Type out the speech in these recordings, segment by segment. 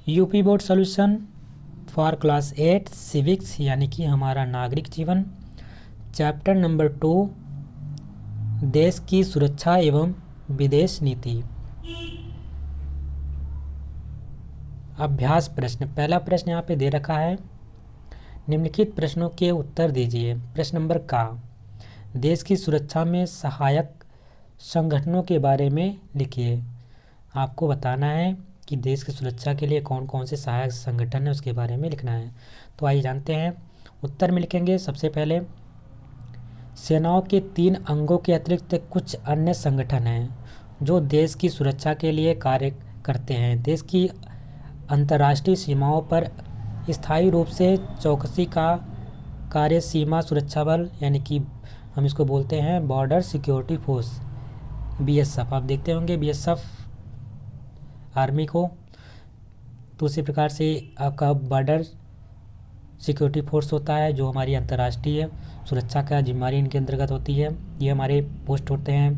UP board solution for class 8 civics यानी कि हमारा नागरिक जीवन, चैप्टर नंबर 2 देश की सुरक्षा एवं विदेश नीति। अभ्यास प्रश्न, पहला प्रश्न यहाँ पे दे रखा है, निम्नलिखित प्रश्नों के उत्तर दीजिए। प्रश्न नंबर का, देश की सुरक्षा में सहायक संगठनों के बारे में लिखिए। आपको बताना है कि देश की सुरक्षा के लिए कौन कौन से सहायक संगठन है उसके बारे में लिखना है। तो आइए जानते हैं, उत्तर में लिखेंगे। सबसे पहले, सेनाओं के 3 अंगों के अतिरिक्त कुछ अन्य संगठन हैं जो देश की सुरक्षा के लिए कार्य करते हैं। देश की अंतर्राष्ट्रीय सीमाओं पर स्थायी रूप से चौकसी का कार्य सीमा सुरक्षा बल यानी कि हम इसको बोलते हैं बॉर्डर सिक्योरिटी फोर्स, बीएसएफ। आप देखते होंगे बीएसएफ आर्मी को। तो उसी प्रकार से आपका बॉर्डर सिक्योरिटी फोर्स होता है जो हमारी अंतर्राष्ट्रीय सुरक्षा का जिम्मेदारी इनके अंतर्गत होती है। ये हमारे पोस्ट होते हैं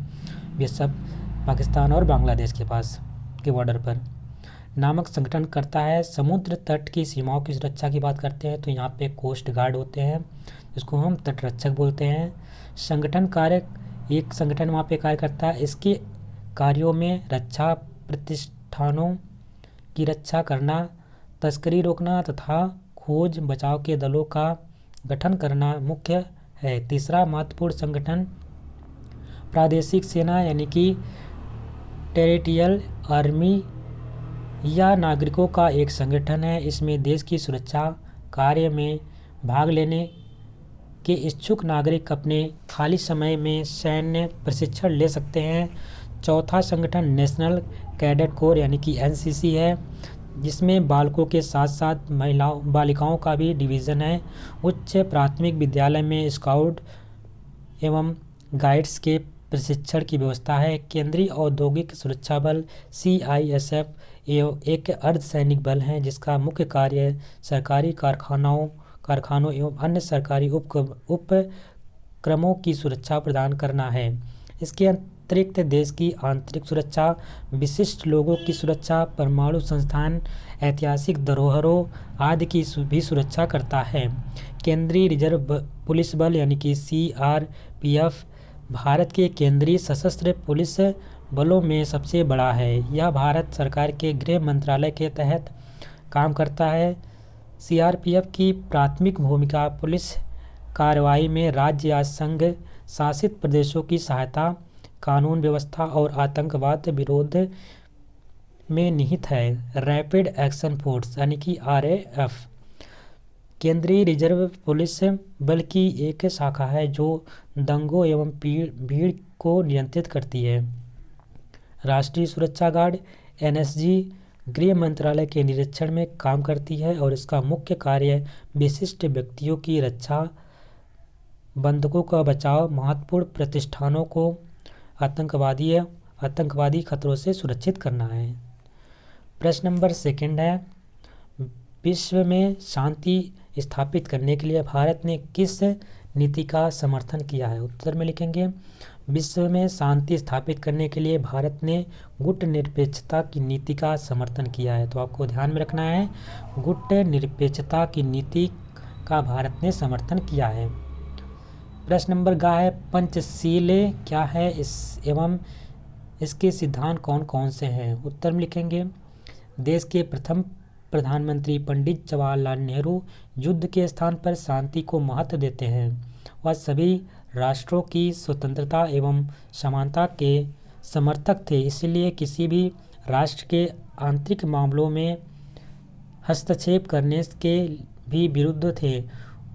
बीएसएफ पाकिस्तान और बांग्लादेश के पास के बॉर्डर पर। नामक संगठन करता है समुद्र तट की सीमाओं की सुरक्षा की बात करते हैं तो यहाँ पे कोस्ट गार्ड होते हैं जिसको हम तटरक्षक बोलते हैं। संगठन कार्य, एक संगठन वहाँ पे कार्य करता है, इसके कार्यों में रक्षा प्रतिष्ठानों की रक्षा करना, तस्करी रोकना तथा खोज बचाव के दलों का गठन करना मुख्य है। तीसरा महत्वपूर्ण संगठन प्रादेशिक सेना यानी कि टेरिटोरियल आर्मी या नागरिकों का एक संगठन है। इसमें देश की सुरक्षा कार्य में भाग लेने के इच्छुक नागरिक अपने खाली समय में सैन्य प्रशिक्षण ले सकते हैं। चौथा संगठन नेशनल कैडेट कोर यानी कि एनसीसी है, जिसमें बालकों के साथ साथ बालिकाओं का भी डिवीज़न है। उच्च प्राथमिक विद्यालय में स्काउट एवं गाइड्स के प्रशिक्षण की व्यवस्था है। केंद्रीय औद्योगिक सुरक्षा बल CISF एक अर्धसैनिक बल है जिसका मुख्य कार्य सरकारी कारखानों एवं अन्य सरकारी उपक्रमों की सुरक्षा प्रदान करना है। इसके अतिरिक्त देश की आंतरिक सुरक्षा, विशिष्ट लोगों की सुरक्षा, परमाणु संस्थान, ऐतिहासिक धरोहरों आदि की भी सुरक्षा करता है। केंद्रीय रिजर्व पुलिस बल यानी कि CRPF भारत के केंद्रीय सशस्त्र पुलिस बलों में सबसे बड़ा है। यह भारत सरकार के गृह मंत्रालय के तहत काम करता है। CRPF की प्राथमिक भूमिका पुलिस कार्रवाई में राज्य या संघ शासित प्रदेशों की सहायता, कानून व्यवस्था और आतंकवाद विरोध में निहित है। रैपिड एक्शन फोर्स यानी कि RAF केंद्रीय रिजर्व पुलिस बल की एक शाखा है जो दंगों एवं भीड़ को नियंत्रित करती है। राष्ट्रीय सुरक्षा गार्ड NSG गृह मंत्रालय के निरीक्षण में काम करती है और इसका मुख्य कार्य विशिष्ट व्यक्तियों की रक्षा, बंधकों का बचाव, महत्वपूर्ण प्रतिष्ठानों को आतंकवादी खतरों से सुरक्षित करना है। प्रश्न नंबर 2 है, विश्व में शांति स्थापित करने के लिए भारत ने किस नीति का समर्थन किया है। उत्तर में लिखेंगे, विश्व में शांति स्थापित करने के लिए भारत ने गुटनिरपेक्षता की नीति का समर्थन किया है। तो आपको ध्यान में रखना है, गुटनिरपेक्षता की नीति का भारत ने समर्थन किया है। प्रश्न नंबर गा है, पंचशील क्या है एवं इसके सिद्धांत कौन कौन से हैं। उत्तर में लिखेंगे, देश के प्रथम प्रधानमंत्री पंडित जवाहरलाल नेहरू युद्ध के स्थान पर शांति को महत्व देते हैं। वह सभी राष्ट्रों की स्वतंत्रता एवं समानता के समर्थक थे, इसलिए किसी भी राष्ट्र के आंतरिक मामलों में हस्तक्षेप करने के भी विरुद्ध थे।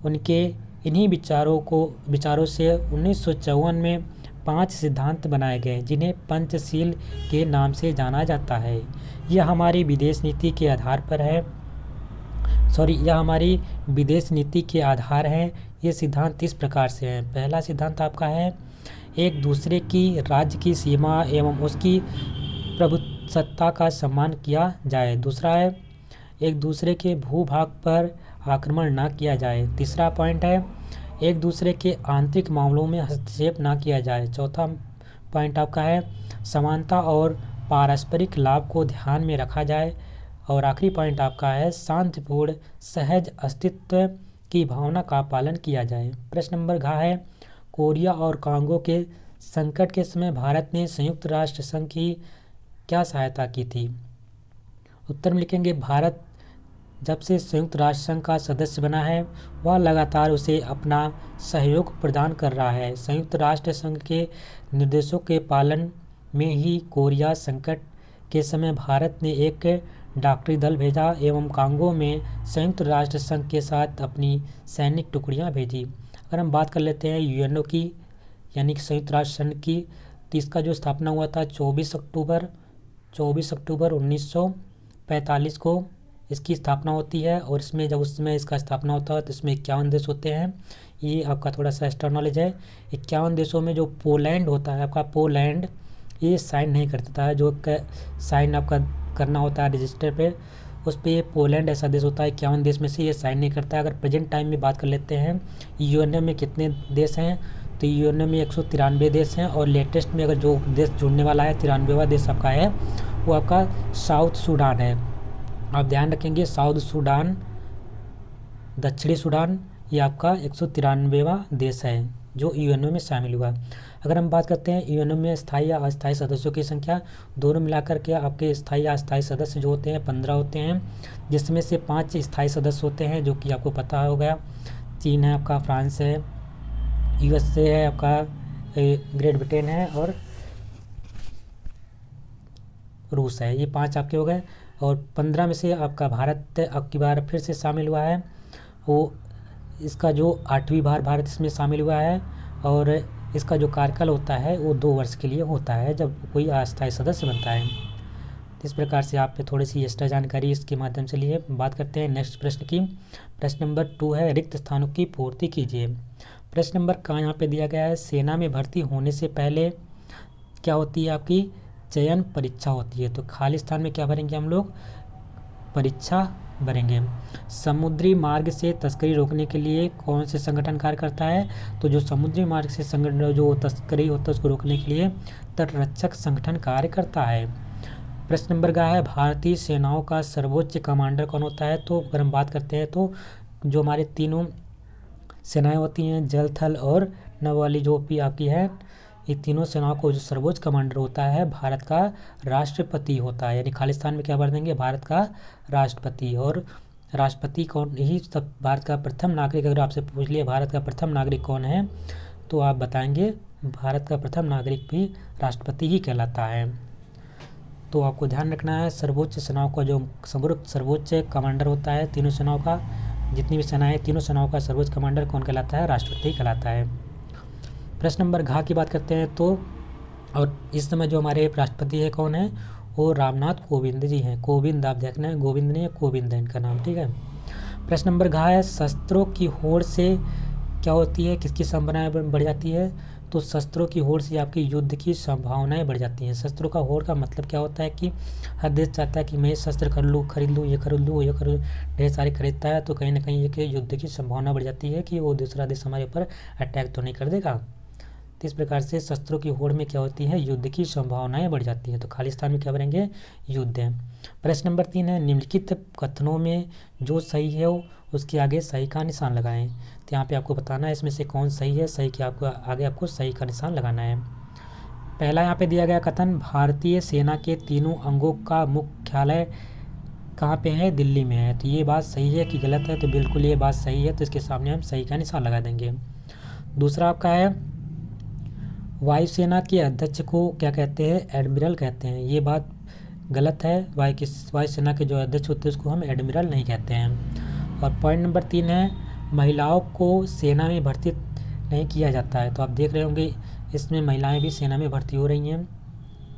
उनके इन्हीं विचारों से 1954 में 5 सिद्धांत बनाए गए जिन्हें पंचशील के नाम से जाना जाता है। यह हमारी विदेश नीति के आधार हैं। ये सिद्धांत इस प्रकार से हैं। पहला सिद्धांत आपका है, एक दूसरे की राज्य की सीमा एवं उसकी प्रभुसत्ता का सम्मान किया जाए। दूसरा है, एक दूसरे के भूभाग पर आक्रमण ना किया जाए। तीसरा पॉइंट है, एक दूसरे के आंतरिक मामलों में हस्तक्षेप ना किया जाए। चौथा पॉइंट आपका है समानता और पारस्परिक लाभ को ध्यान में रखा जाए। और आखिरी पॉइंट आपका है शांतिपूर्ण सहज अस्तित्व की भावना का पालन किया जाए। प्रश्न नंबर घ है कोरिया और कांगो के संकट के समय भारत ने संयुक्त राष्ट्र संघ की क्या सहायता की थी। उत्तर में लिखेंगे भारत जब से संयुक्त राष्ट्र संघ का सदस्य बना है वह लगातार उसे अपना सहयोग प्रदान कर रहा है। संयुक्त राष्ट्र संघ के निर्देशों के पालन में ही कोरिया संकट के समय भारत ने एक डॉक्टरी दल भेजा एवं कांगो में संयुक्त राष्ट्र संघ के साथ अपनी सैनिक टुकड़ियां भेजी। अगर हम बात कर लेते हैं यूएनओ की यानी कि संयुक्त राष्ट्र संघ की, तो इसका जो स्थापना हुआ था 24 अक्टूबर 1945 को इसकी स्थापना होती है। और इसमें जब उस समय इसका स्थापना होता है तो इसमें 51 देश होते हैं। ये आपका थोड़ा सा एक्स्ट्रा नॉलेज है। 51 देशों में जो पोलैंड होता है आपका, पोलैंड ये साइन नहीं करता है। जो साइन आपका करना होता है रजिस्टर पे, उस पर ये पोलैंड ऐसा देश होता है 51 देश में से ये साइन नहीं करता है। अगर प्रेजेंट टाइम में बात कर लेते हैं यूएनओ में कितने देश हैं, तो यूएनओ में 193 देश हैं। और लेटेस्ट में अगर जो देश जुड़ने वाला है 93वां देश आपका है वो आपका साउथ सूडान है। आप ध्यान रखेंगे साउथ सूडान, दक्षिणी सूडान, ये आपका 193वां देश है जो यूएनओ में शामिल हुआ। अगर हम बात करते हैं यूएनओ में स्थायी या अस्थायी सदस्यों की संख्या, दोनों मिलाकर के आपके स्थायी या अस्थायी सदस्य जो होते हैं 15 होते हैं, जिसमें से 5 स्थायी सदस्य होते हैं जो कि आपको पता होगा। चीन है आपका, फ्रांस है, यूएसए है आपका, ग्रेट ब्रिटेन है और रूस है। ये 5 आपके हो गए। और 15 में से आपका भारत अब की बार फिर से शामिल हुआ है। वो इसका जो 8वीं बार भारत इसमें शामिल हुआ है। और इसका जो कार्यकाल होता है वो 2 वर्ष के लिए होता है जब कोई अस्थायी सदस्य बनता है। इस प्रकार से आप पे थोड़ी सी एक्स्ट्रा जानकारी इसके माध्यम से लिए। बात करते हैं नेक्स्ट प्रश्न की। प्रश्न नंबर 2 है रिक्त स्थानों की पूर्ति कीजिए। प्रश्न नंबर का यहाँ पे दिया गया है सेना में भर्ती होने से पहले क्या होती है आपकी चयन परीक्षा होती है। तो खाली स्थान में क्या भरेंगे हम लोग, परीक्षा भरेंगे। समुद्री मार्ग से तस्करी रोकने के लिए कौन से संगठन कार्य करता है। तो जो समुद्री मार्ग से संगठन जो तस्करी होता है उसको रोकने के लिए तटरक्षक संगठन कार्य करता है। प्रश्न नंबर का है भारतीय सेनाओं का सर्वोच्च कमांडर कौन होता है। तो अगर हम बात करते हैं तो जो हमारे तीनों सेनाएं होती हैं जल थल और नभ वाली जो भी आपकी है, ये तीनों सेनाओं को जो सर्वोच्च कमांडर होता है भारत का राष्ट्रपति होता है। यानी खालिस्तान में क्या भर देंगे, भारत का राष्ट्रपति। और राष्ट्रपति कौन, यही सब भारत का प्रथम नागरिक। अगर आपसे पूछ लिया भारत का प्रथम नागरिक कौन है तो आप बताएंगे भारत का प्रथम नागरिक भी राष्ट्रपति ही कहलाता है। तो आपको ध्यान रखना है सर्वोच्च सेनाओं का जो सर्वोच्च कमांडर होता है तीनों सेनाओं का, जितनी भी सेनाएं तीनों सेनाओं का सर्वोच्च कमांडर कौन कहलाता है, राष्ट्रपति कहलाता है। प्रश्न नंबर घ की बात करते हैं तो, और इस समय जो हमारे राष्ट्रपति है कौन है, वो रामनाथ कोविंद जी हैं। कोविंद आप देखना है, गोविंद नहीं है, कोविंद है इनका नाम, ठीक है। प्रश्न नंबर घ है शस्त्रों की होड़ से क्या होती है, किसकी संभावनाएं बढ़ जाती है। तो शस्त्रों की होड़ से आपकी युद्ध की संभावनाएं बढ़ जाती हैं। शस्त्रों का होड़ का मतलब क्या होता है कि हर देश चाहता है कि मैं शस्त्र खरीद लूँ, ये खरीद लूँ, ढेर सारे खरीदता है तो कहीं ना कहीं एक युद्ध की संभावना बढ़ जाती है कि वो दूसरा देश हमारे ऊपर अटैक तो नहीं कर देगा। तो इस प्रकार से शस्त्रों की होड़ में क्या होती है, युद्ध की संभावनाएं बढ़ जाती हैं। तो खालिस्तान में क्या भरेंगे, युद्ध है। प्रश्न नंबर 3 है निम्नलिखित कथनों में जो सही है उसके आगे सही का निशान लगाएं। तो यहाँ पे आपको बताना है इसमें से कौन सही है, सही के आपको आगे आपको सही का निशान लगाना है। पहला यहाँ पे दिया गया कथन भारतीय सेना के तीनों अंगों का मुख्यालय कहाँ पे है, दिल्ली में है। तो ये बात सही है कि गलत है, तो बिल्कुल ये बात सही है, तो इसके सामने हम सही का निशान लगा देंगे। दूसरा आपका है वायुसेना के अध्यक्ष को क्या कहते हैं, एडमिरल कहते हैं। ये बात गलत है, वायुसेना के जो अध्यक्ष होते हैं उसको हम एडमिरल नहीं कहते हैं। और पॉइंट नंबर 3 है महिलाओं को सेना में भर्ती नहीं किया जाता है। तो आप देख रहे होंगे इसमें महिलाएं भी सेना में भर्ती हो रही हैं,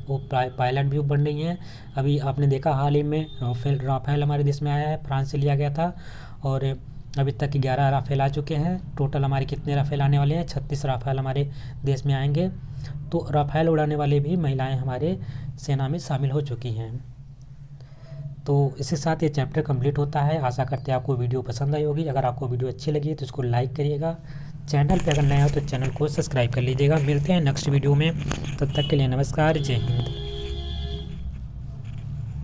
वो पायलट भी बन रही हैं। अभी आपने देखा हाल ही में राफेल हमारे देश में आया है, फ्रांस से लिया गया था और अभी तक 11 राफेल आ चुके हैं। टोटल हमारे कितने राफेल आने वाले हैं, 36 राफेल हमारे देश में आएंगे। तो राफेल उड़ाने वाले भी महिलाएं हमारे सेना में शामिल हो चुकी हैं। तो इसके साथ ये चैप्टर कंप्लीट होता है। आशा करते हैं आपको वीडियो पसंद आई होगी। अगर आपको वीडियो अच्छी लगी तो इसको लाइक करिएगा, चैनल पे अगर नया हो तो चैनल को सब्सक्राइब कर लीजिएगा। मिलते हैं नेक्स्ट वीडियो में, तब तक के लिए नमस्कार, जय हिंद।